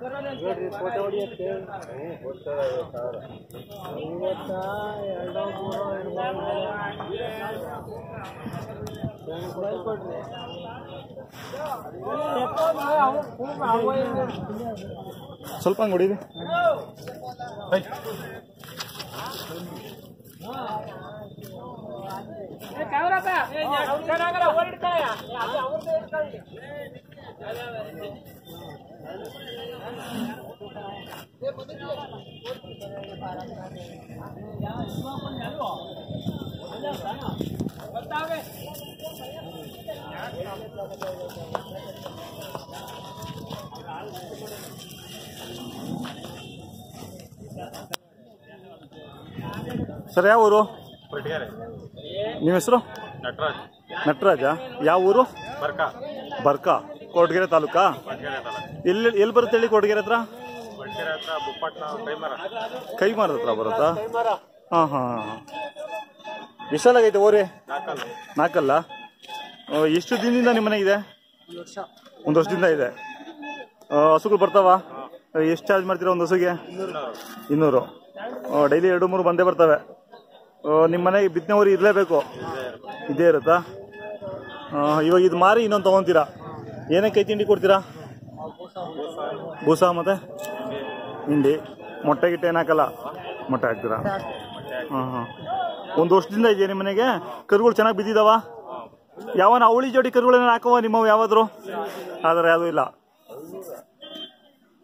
Photo ಹೊಡಿಯುತ್ತೆ ಸ್ವಲ್ಪ ಹಂಗೆ ಹೊಡೀರಿ. Sir ಯಾವ ಊರು? ನಿಮ್ಮ ಹೆಸರು? ನಟರಾಜ್. ನಟರಾಜ. ಯಾವ ಊರು? ಬರ್ಕಾ. ಬರ್ಕಾ, ಕೊರಟಗೆರೆ ತಾಲೂಕಾ? ಎಲ್ಲಿ ಬರುತ್ತೆ ಹೇಳಿ ಕೊರಟಗೆರೆ ಹತ್ರ? ಕೈಮಾರದ ಹತ್ರ ಬರುತ್ತಾ? ಹಾಂ ಹಾಂ. ಎಷ್ಟಾಗೈತೆ ಓರಿ? ನಾಲ್ಕಲ್ಲ. ಎಷ್ಟು ದಿನದಿಂದ ನಿಮ್ಮ ಮನೆಗಿದೆ? ಒಂದು ವರ್ಷದಿಂದ ಇದೆ. ಹಸುಗಳು ಬರ್ತಾವ? ಎಷ್ಟು ಚಾರ್ಜ್ ಮಾಡ್ತೀರಾ ಒಂದು ಹಸುಗೆ? 200. ಡೈಲಿ 2-3 ಬಂದೇ ಬರ್ತವೆ. ನಿಮ್ಮ ಮನೆಗೆ ಬಿತ್ತನೆ ಊರಿ ಇರಲೇಬೇಕು, ಇದೇ ಇರುತ್ತಾ? ಇವಾಗ ಇದು ಮಾರಿ ಇನ್ನೊಂದು ತೊಗೊತೀರಾ? ಏನಕ್ಕೆ ಕೈ ತಿಂಡಿ ಕೊಡ್ತೀರಾ? ಬೂಸ ಮತ್ತೆ ಹಿಂಡಿ. ಮೊಟ್ಟೆ ಗಿಟ್ಟೆ ಏನು ಹಾಕಲ್ಲ? ಮೊಟ್ಟೆ ಹಾಕ್ತೀರಾ? ಹಾಂ ಹಾಂ. ಒಂದು ವರ್ಷದಿಂದ ಇದೆಯಾ ನಿಮ್ಮ ಮನೆಗೆ? ಕರುಗಳು ಚೆನ್ನಾಗಿ ಬಿದ್ದಿದ್ದಾವ? ಯಾವನ ಅವಳಿ ಜೋಡಿ ಕರುಗಳನ್ನ ಹಾಕುವ ನಿಮ್ಮವು ಯಾವಾದ್ರು? ಆದರೆ ಯಾವುದೂ ಇಲ್ಲ.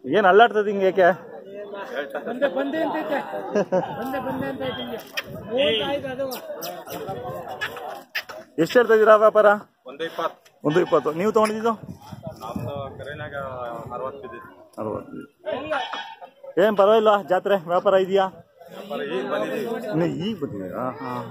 ಏನು ಅಲ್ಲಾಡ್ತದೆ ಹಿಂಗೆ ಯಾಕೆ? ಎಷ್ಟು ಹೇಳ್ತಾ ಇದ್ದೀರಾ ವ್ಯಾಪಾರ? 120. ನೀವು ತಗೊಂಡಿದ್ದು? 60. ಏನ್ ಪರವಾಗಿಲ್ಲ, ಜಾತ್ರೆ ವ್ಯಾಪಾರ ಇದೆಯಾ? ಈಗ ಬಂದಿದ್ದೀರಾ? ಹಾಂ.